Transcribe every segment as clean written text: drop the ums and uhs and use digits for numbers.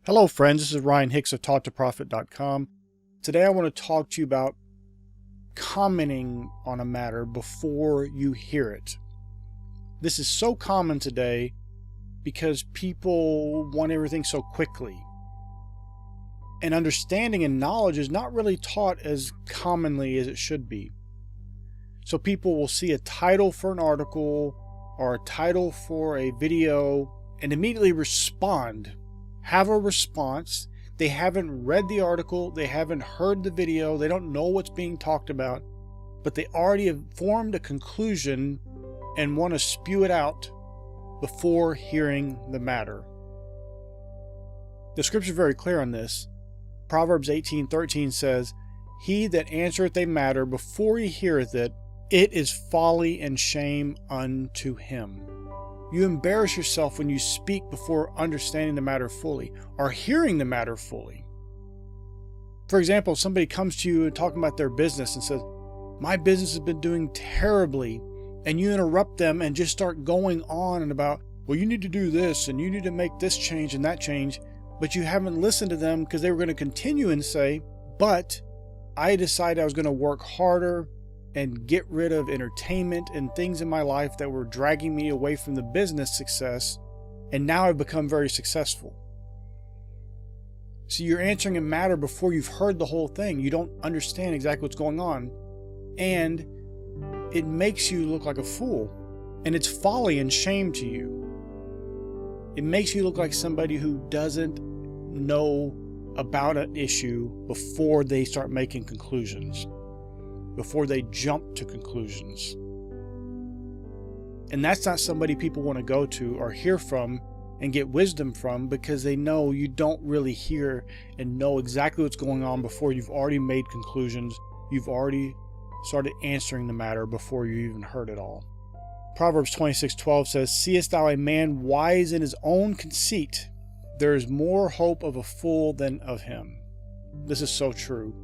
Hello friends, this is Ryan Hicks of TaughtToProfit.com. Today I want to talk to you about commenting on a matter before you hear it. This is so common today because people want everything so quickly. And understanding and knowledge is not really taught as commonly as it should be. So people will see a title for an article or a title for a video and immediately respond. Have a response. They haven't read the article, they haven't heard the video, they don't know what's being talked about, but they already have formed a conclusion and want to spew it out before hearing the matter. The scripture is very clear on this. Proverbs 18:13 says, "He that answereth a matter before he heareth it, it is folly and shame unto him." You embarrass yourself when you speak before understanding the matter fully or hearing the matter fully. For example, if somebody comes to you and talking about their business and says, "My business has been doing terribly," and you interrupt them and just start going on and about, "Well, you need to do this and you need to make this change and that change," but you haven't listened to them because they were going to continue and say, "But I decided I was going to work harder and get rid of entertainment and things in my life that were dragging me away from the business success, and now I've become very successful." So you're answering a matter before you've heard the whole thing. You don't understand exactly what's going on, and it makes you look like a fool, and it's folly and shame to you. It makes you look like somebody who doesn't know about an issue before they start making conclusions, before they jump to conclusions. And that's not somebody people want to go to or hear from and get wisdom from, because they know you don't really hear and know exactly what's going on before you've already made conclusions. You've already started answering the matter before you even heard it all. Proverbs 26:12 says, "Seest thou a man wise in his own conceit? There is more hope of a fool than of him." This is so true.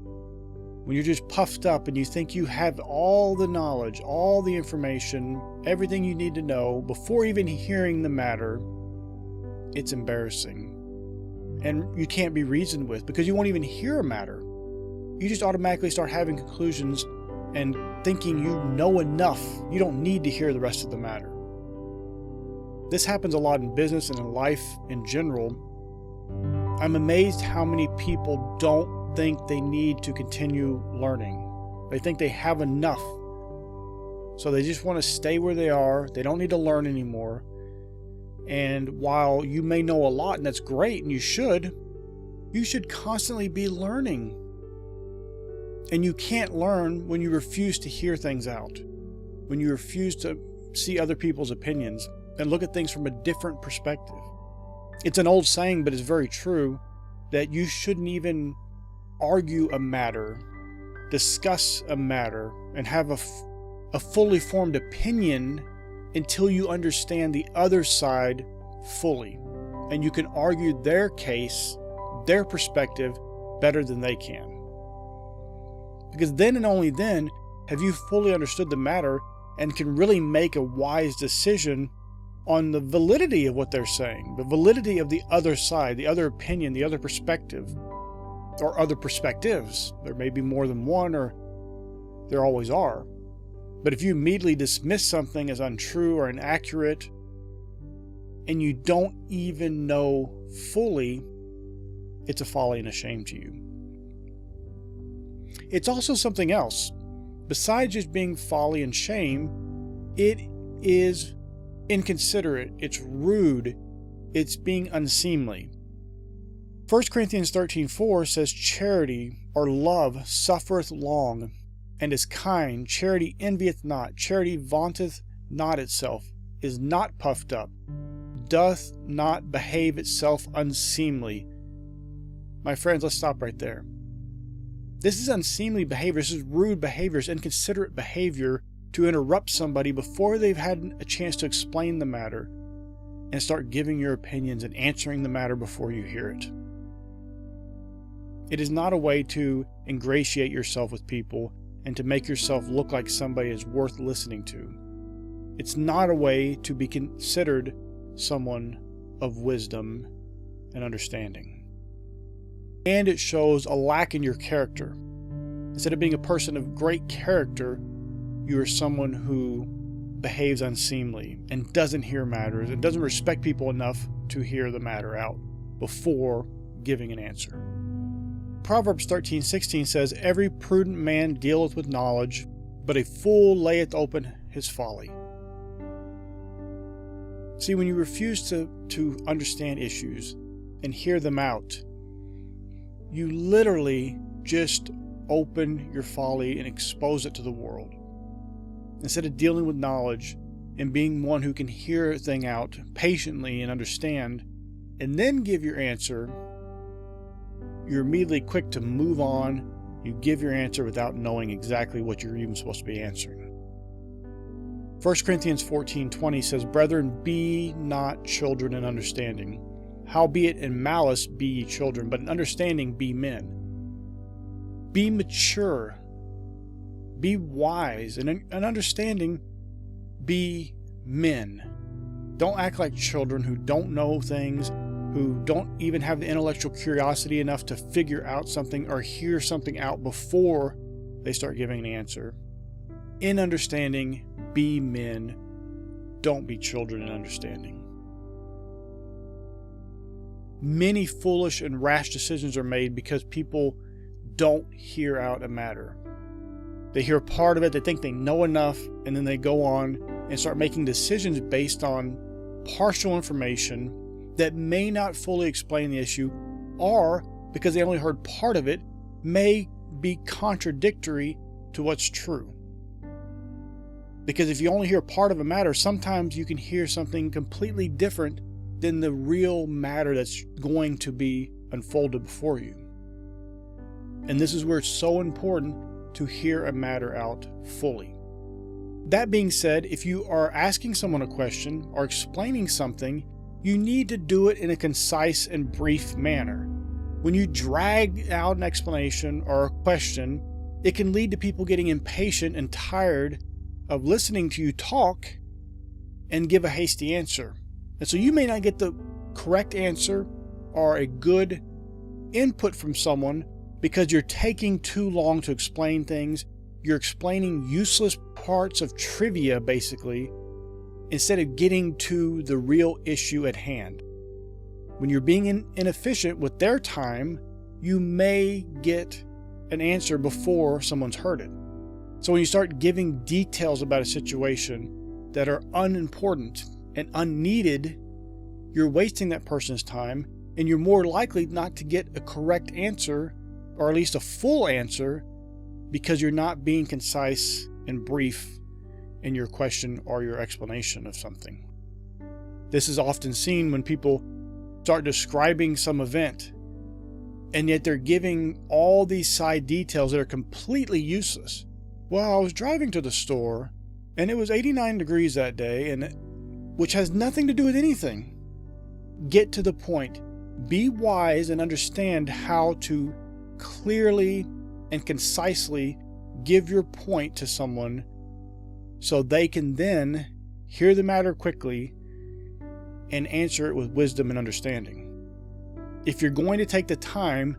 When you're just puffed up and you think you have all the knowledge, all the information, everything you need to know before even hearing the matter, it's embarrassing. And you can't be reasoned with because you won't even hear a matter. You just automatically start having conclusions and thinking you know enough. You don't need to hear the rest of the matter. This happens a lot in business and in life in general. I'm amazed how many people don't think they need to continue learning. They think they have enough. So they just want to stay where they are. They don't need to learn anymore. And while you may know a lot, and that's great, and you should constantly be learning. And you can't learn when you refuse to hear things out, when you refuse to see other people's opinions and look at things from a different perspective. It's an old saying, but it's very true, that you shouldn't even argue a matter, discuss a matter, and have a fully formed opinion until you understand the other side fully. And you can argue their case, their perspective, better than they can. Because then and only then have you fully understood the matter and can really make a wise decision on the validity of what they're saying, the validity of the other side, the other opinion, the other perspective, or other perspectives. There may be more than one, or there always are. But if you immediately dismiss something as untrue or inaccurate, and you don't even know fully, it's a folly and a shame to you. It's also something else. Besides just being folly and shame, it is inconsiderate, it's rude, it's being unseemly. 1 Corinthians 13:4 says, "Charity," or love, "suffereth long, and is kind. Charity envieth not. Charity vaunteth not itself, is not puffed up, doth not behave itself unseemly." My friends, let's stop right there. This is unseemly behavior. This is rude behavior. It's inconsiderate behavior to interrupt somebody before they've had a chance to explain the matter and start giving your opinions and answering the matter before you hear it. It is not a way to ingratiate yourself with people and to make yourself look like somebody is worth listening to. It's not a way to be considered someone of wisdom and understanding. and it shows a lack in your character. Instead of being a person of great character, you are someone who behaves unseemly and doesn't hear matters and doesn't respect people enough to hear the matter out before giving an answer. Proverbs 13:16 says, "Every prudent man dealeth with knowledge, but a fool layeth open his folly." See, when you refuse to understand issues and hear them out, you literally just open your folly and expose it to the world. Instead of dealing with knowledge and being one who can hear a thing out patiently and understand, and then give your answer, you're immediately quick to move on. You give your answer without knowing exactly what you're even supposed to be answering. 1 Corinthians 14:20 says, "Brethren, be not children in understanding. Howbeit in malice be ye children, but in understanding be men." Be mature. Be wise. And in understanding, be men. Don't act like children who don't know things, who don't even have the intellectual curiosity enough to figure out something or hear something out before they start giving an answer. In understanding, be men. Don't be children in understanding. Many foolish and rash decisions are made because people don't hear out a matter. They hear part of it, they think they know enough, and then they go on and start making decisions based on partial information that may not fully explain the issue, or because they only heard part of it, may be contradictory to what's true. Because if you only hear part of a matter, sometimes you can hear something completely different than the real matter that's going to be unfolded before you. And this is where it's so important to hear a matter out fully. That being said, if you are asking someone a question or explaining something, you need to do it in a concise and brief manner. When you drag out an explanation or a question, it can lead to people getting impatient and tired of listening to you talk and give a hasty answer. And so you may not get the correct answer or a good input from someone because you're taking too long to explain things. You're explaining useless parts of trivia, basically, instead of getting to the real issue at hand. When you're being inefficient with their time, you may get an answer before someone's heard it. So when you start giving details about a situation that are unimportant and unneeded, you're wasting that person's time, and you're more likely not to get a correct answer, or at least a full answer, because you're not being concise and brief in your question or your explanation of something. This is often seen when people start describing some event, and yet they're giving all these side details that are completely useless. Well, I was driving to the store, and it was 89 degrees that day, which has nothing to do with anything. Get to the point. Be wise and understand how to clearly and concisely give your point to someone so they can then hear the matter quickly and answer it with wisdom and understanding. If you're going to take the time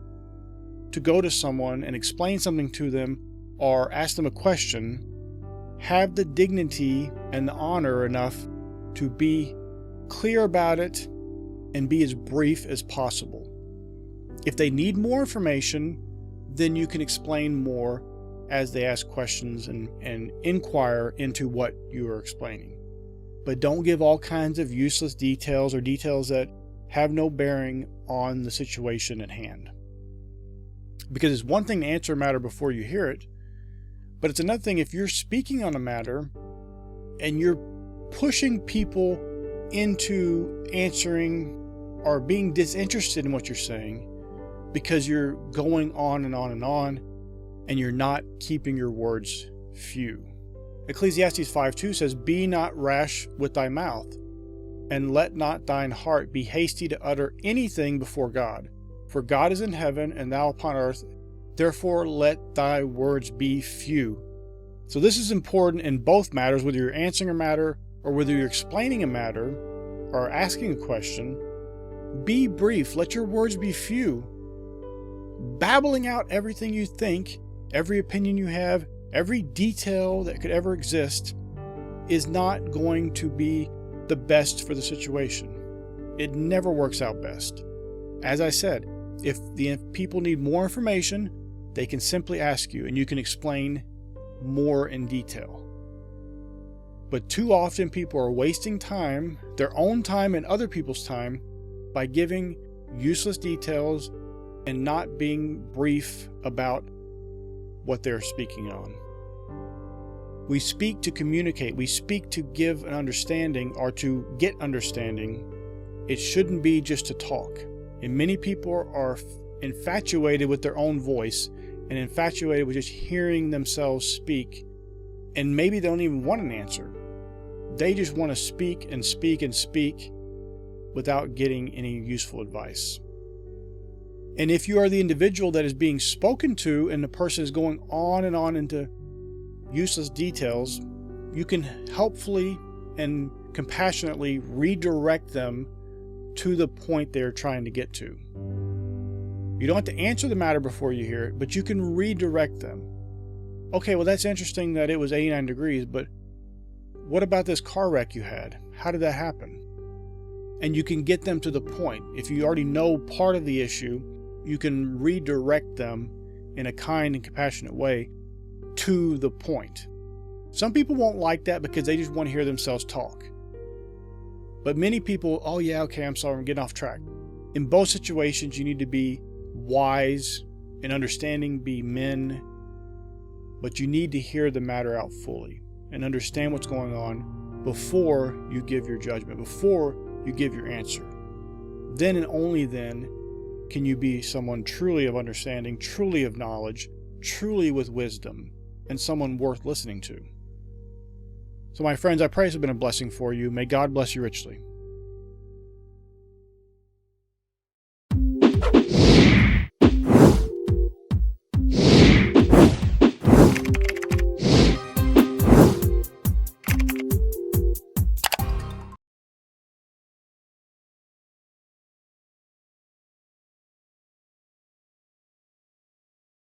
to go to someone and explain something to them or ask them a question, have the dignity and the honor enough to be clear about it and be as brief as possible. If they need more information, then you can explain more as they ask questions and inquire into what you are explaining. But don't give all kinds of useless details or details that have no bearing on the situation at hand. Because it's one thing to answer a matter before you hear it, but it's another thing if you're speaking on a matter and you're pushing people into answering or being disinterested in what you're saying because you're going on and on and on, and you're not keeping your words few. Ecclesiastes 5:2 says, "Be not rash with thy mouth, and let not thine heart be hasty to utter anything before God. For God is in heaven, and thou upon earth. Therefore let thy words be few." So this is important in both matters, whether you're answering a matter or whether you're explaining a matter or asking a question. Be brief. Let your words be few. babbling out everything you think, every opinion you have, every detail that could ever exist is not going to be the best for the situation. It never works out best. As I said, if the people need more information, they can simply ask you and you can explain more in detail. But too often people are wasting time, their own time and other people's time, by giving useless details and not being brief about what they're speaking on. We speak to communicate. We speak to give an understanding or to get understanding. It shouldn't be just to talk. And many people are infatuated with their own voice and infatuated with just hearing themselves speak. And maybe they don't even want an answer. They just want to speak and speak and speak without getting any useful advice. And if you are the individual that is being spoken to and the person is going on and on into useless details, you can helpfully and compassionately redirect them to the point they're trying to get to. You don't have to answer the matter before you hear it, but you can redirect them. Okay, well, that's interesting that it was 89 degrees, but what about this car wreck you had? How did that happen? And you can get them to the point. If you already know part of the issue, you can redirect them in a kind and compassionate way to the point. Some people won't like that because they just want to hear themselves talk. But many people, oh yeah, okay, I'm sorry, I'm getting off track. In both situations, you need to be wise and understanding, be men, but you need to hear the matter out fully and understand what's going on before you give your judgment, before you give your answer. Then and only then can you be someone truly of understanding, truly of knowledge, truly with wisdom, and someone worth listening to. So my friends, I pray this has been a blessing for you. May God bless you richly.